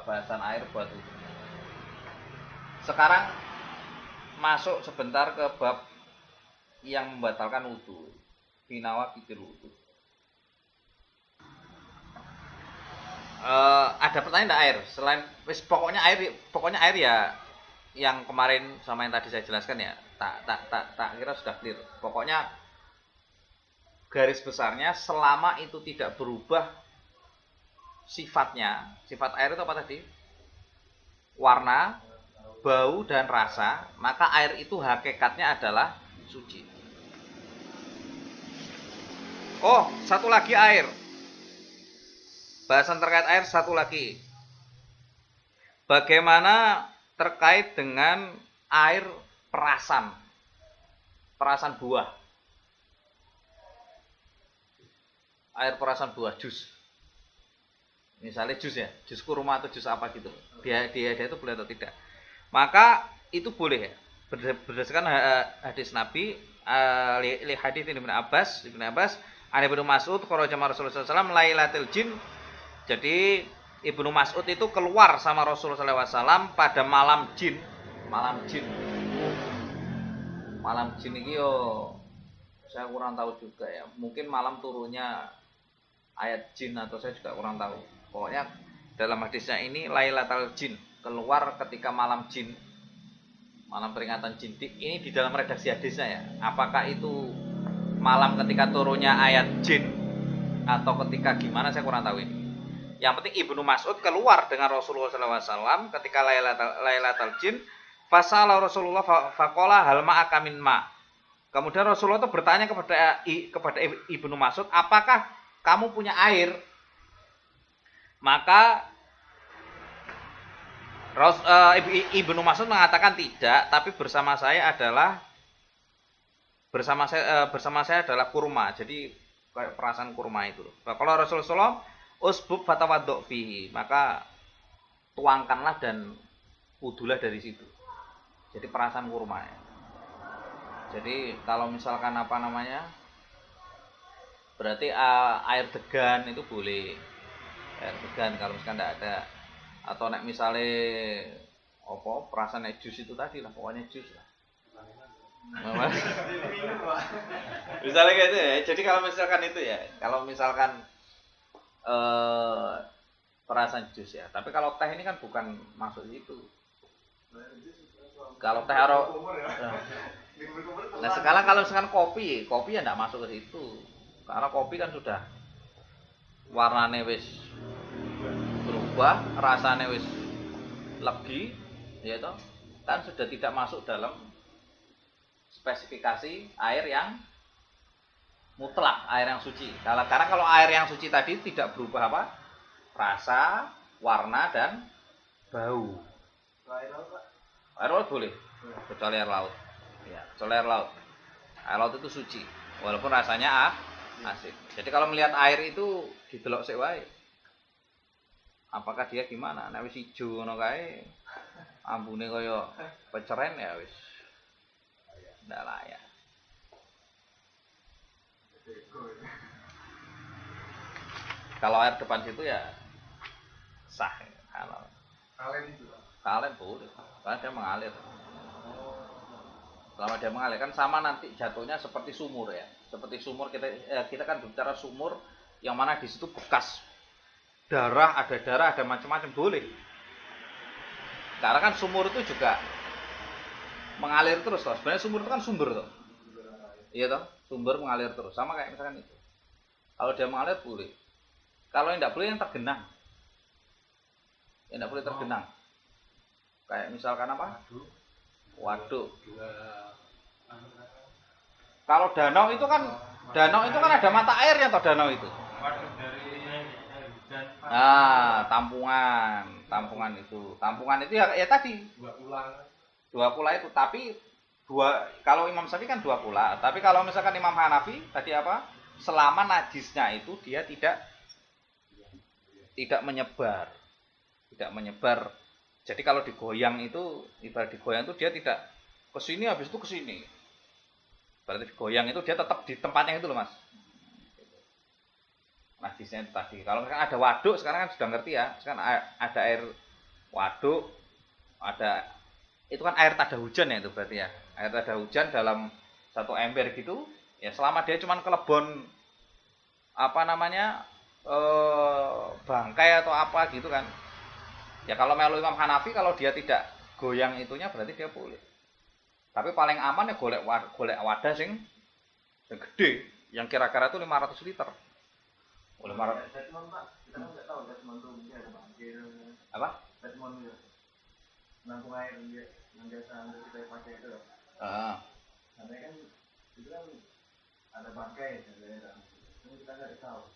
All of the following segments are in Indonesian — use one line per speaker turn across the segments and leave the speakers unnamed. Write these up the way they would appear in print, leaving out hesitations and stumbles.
bahasan air buat itu. Sekarang masuk sebentar ke bab yang membatalkan wudu. Binawa kitil wudu. Ada pertanyaan enggak air? Selain pokoknya air ya yang kemarin sama yang tadi saya jelaskan ya. Tak kira sudah clear. Pokoknya garis besarnya selama itu tidak berubah sifatnya. Sifat air itu apa tadi? Warna, bau dan rasa, maka air itu hakikatnya adalah suci. Oh, satu lagi air. Bahasan terkait air satu lagi. Bagaimana terkait dengan air perasan? Perasan buah. Air perasan buah, jus. Misalnya jus ya, jus kurma atau jus apa gitu. Dia itu boleh atau tidak. Maka itu boleh ya. Berdasarkan hadis Nabi, li hadis Ibnu Abbas, ada Ibnu Mas'ud kharaja Rasulullah sallallahu alaihi wasallam lailatul jin. Jadi Ibnu Mas'ud itu keluar sama Rasulullah sallallahu alaihi wasallam pada malam jin. Malam jin ini yo saya kurang tahu juga ya. Mungkin malam turunnya ayat jin atau saya juga kurang tahu. Pokoknya dalam hadisnya ini lailatul jin, keluar ketika malam jin. Malam peringatan jin. Ini di dalam redaksi hadisnya ya. Apakah itu malam ketika turunnya ayat jin atau ketika gimana saya kurang tahu ini. Yang penting Ibnu Mas'ud keluar dengan Rasulullah SAW ketika lailatul jin. Fasala Rasulullah faqala hal ma'aka min ma. Kemudian Rasulullah itu bertanya kepada Ibnu Mas'ud, apakah kamu punya air? Maka Ibnu Mas'ud mengatakan tidak, tapi bersama saya adalah kurma. Jadi kayak perasaan kurma itu. Kalau Rasulullah usbub fatawaddo fihi, maka tuangkanlah dan wudulah dari situ. Jadi perasaan kurma ya. Jadi kalau misalkan berarti air degan itu boleh. Air degan kalau misalkan tidak ada. Atau nek misalnya perasaan jus itu tadi lah, pokoknya jus lah. Misalnya kayak itu ya. Jadi kalau misalkan perasaan jus ya. Tapi kalau teh ini kan bukan masuk itu. Kalau teh nah sekarang kalau misalkan kopi ya enggak masuk ke situ. Karena kopi kan sudah warnanya wis berubah, rasanya wis legi, ya toh, kan sudah tidak masuk dalam spesifikasi air yang mutlak, air yang suci. Karena kalau air yang suci tadi tidak berubah apa? Rasa, warna dan bau. Air laut boleh, kecuali air laut. Ya, kecuali air laut. Air laut itu suci, walaupun rasanya asin. Jadi kalau melihat air itu didelok sik wae. Apakah dia gimana? Nek wis ijo ngono kae, ambune kaya peceren ya wis. Ndak layak. Kalau air depan situ ya sah halal. Kalen boleh, karena dia mengalir. Selama dia mengalir kan sama nanti jatuhnya seperti sumur ya. Seperti sumur kita kan bicara sumur yang mana di situ bekas darah, ada macam-macam boleh. Karena kan sumur itu juga mengalir terus loh. Sebenarnya sumur itu kan sumber tuh. Iya toh, sumber mengalir terus. Sama kayak misalkan itu. Kalau dia mengalir boleh. Kalau yang tidak boleh yang tergenang. Yang tidak boleh tergenang. Kayak misalkan apa? Waduk. Kalau danau itu kan ada mata airnya toh danau itu. Nah, tampungan itu. Tampungan itu ya tadi. Dua kula itu, tapi kalau Imam Syafi'i kan 2 kula. Tapi kalau misalkan Imam Hanafi tadi apa? Selama najisnya itu dia tidak menyebar. Tidak menyebar. Jadi kalau digoyang itu, ibarat digoyang itu dia tidak ke sini habis itu ke sini. Berarti digoyang itu dia tetap di tempatnya itu loh, Mas. najisnya itu tadi. Kalau kan ada waduk sekarang kan sudah ngerti ya. Sekarang ada air waduk, ada itu kan air tada hujan ya itu berarti ya. Air tada hujan dalam satu ember gitu, ya selama dia cuma kelebon apa namanya bangkai atau apa gitu kan. Ya kalau melu Imam Hanafi kalau dia tidak goyang itunya berarti dia boleh. Tapi paling aman ya golek wadah sing gede yang kira-kira itu 500 liter. Oleh 500.
Kita nggak tahu Desmond tuh dia ada banjir.
Apa?
Desmond ya. Nampung air dia yang biasa untuk kita pakai itu. Karena kan itu kan ada bangkai sebenarnya. Kita nggak tahu.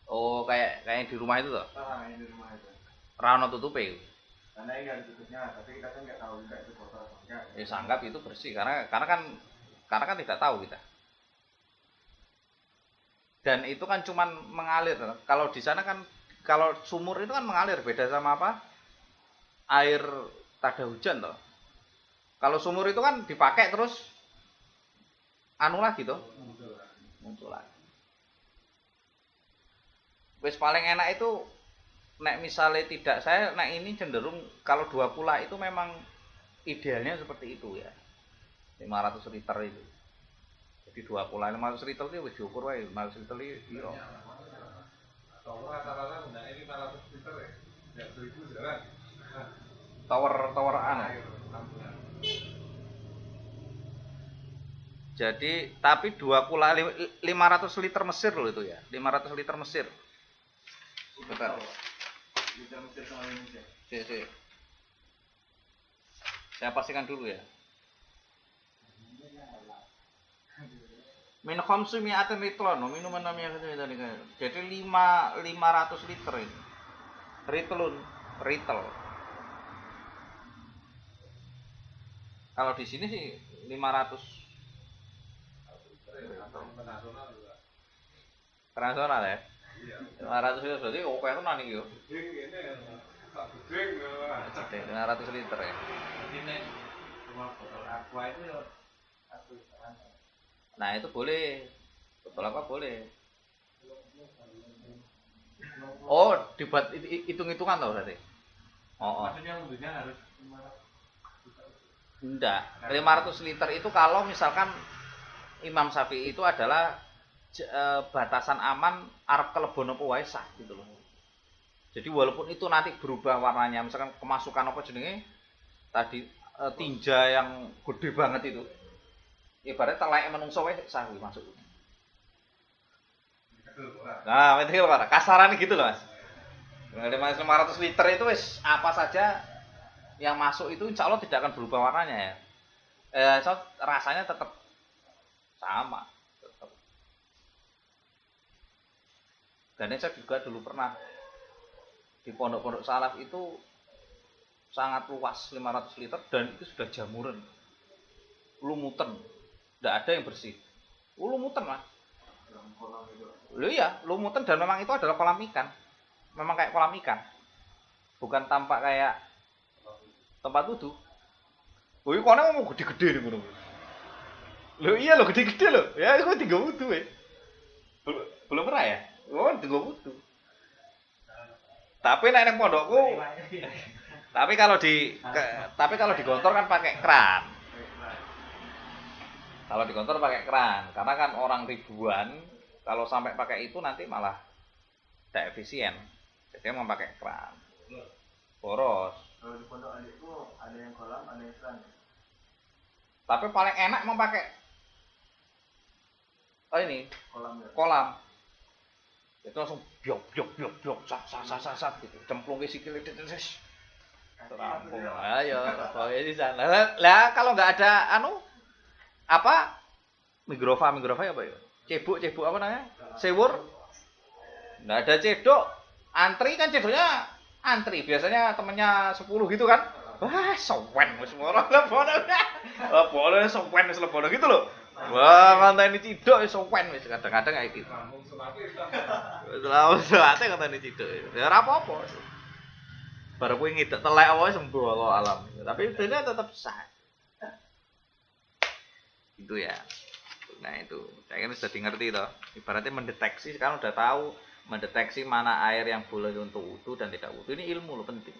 Oh kayak di rumah itu toh?
Yang di rumah itu.
Rano tutupe.
Karena ini ada tutupnya, tapi kita kan nggak tahu juga itu kotor atau enggak.
Ya sanggap itu bersih karena kan tidak tahu kita. Dan itu kan cuman mengalir. Kalau di sana kan kalau sumur itu kan mengalir, beda sama apa? Air tada hujan toh. Kalau sumur itu kan dipakai terus anu lagi toh. Muncul lagi. Wis paling enak itu nek misalnya tidak, saya nek ini cenderung kalau 2 kula itu memang idealnya seperti itu ya. 500 liter itu. Jadi 2 kula 500 liter itu wis diukur wae 500 liter iki piro.
Tower rata-rata gunanya 500 liter ya. Ya 1000 jalan.
Tower anu. Jadi tapi 2 kula 500 liter Mesir loh itu ya. 500 liter Mesir. Bentar.
Liter Mesir sama Indonesia.
Si. Saya pastikan dulu ya. Min khamsu mi'atin litron, minuman namanya tadi. Jadi 500 liter ini. Ritel. Kalau di sini sih 500. Internasional ya. 500 liter berarti oke itu nani yo. 500 liter ya.
Ini cuma botol aqua itu ya
Nah itu boleh, botol apa boleh. Oh dibuat hitung-hitungan tau berarti.
maksudnya mobilnya harus 500.
Enggak, 500 liter itu kalau misalkan Imam Syafi'i itu adalah batasan aman arep kelebon apa wae sah gitu loh. Jadi walaupun itu nanti berubah warnanya, misalkan kemasukan apa jenenge tadi tinja yang gede banget itu. Ibaratnya telek menungso wae sah masuk. Nah, itu apa? Kasarannya gitu loh, Mas. 500 liter itu wis apa saja yang masuk itu insya Allah tidak akan berubah warnanya ya. So, rasanya tetap sama. Tetap. Dan saya juga dulu pernah di pondok-pondok salaf itu sangat luas 500 liter dan itu sudah jamuran. Lumutan. Tidak ada yang bersih. Lumutan lah. Loh iya, lumutan dan memang itu adalah kolam ikan. Memang kayak kolam ikan. Bukan tampak kayak tempat wudhu. Wih, kok mau gede-gede nih gunung. Loh iya loh gede-gede loh. Ya itu tinggal wudhu ya. Belum pernah ya? Oh, tinggal wudhu. Tapi nek nang pondokku tapi kalau di gontor kan pakai keran. Kalau di gontor pakai keran, karena kan orang ribuan, kalau sampai pakai itu nanti malah tidak efisien. Jadi memang pakai keran. Boros.
Kalau di pondok adikku ada yang kolam, ada yang keran.
Tapi paling enak memang pakai ini
Kolam ya.
kolam. Itu langsung biok sat gitu. Cemplung ke sikil dedes. Terampung. Ayo, bawa di sana. Lah kalau nggak ada apa? Migrofa apa ya? Cebuk apa namanya? Sewur. Nggak ada cedok. Antri kan cedoknya antri. Biasanya temennya 10 gitu kan. Wah, sowen wis moro lebono. Lebono sowen wis lebono gitu loh. Wah, nganteni cidok wis sowen wis kadang-kadang kayak gitu. Selalu selate nganteni cidok. Ya ora apa-apa. Baru kuwi ngidek telek apa sembuh Allah alam. Tapi bedanya tetap sah. Itu ya. Nah itu, saya kan sudah ngerti toh. Ibaratnya mendeteksi, sekarang udah tahu mendeteksi mana air yang boleh untuk wudhu dan tidak wudhu. Ini ilmu loh, penting.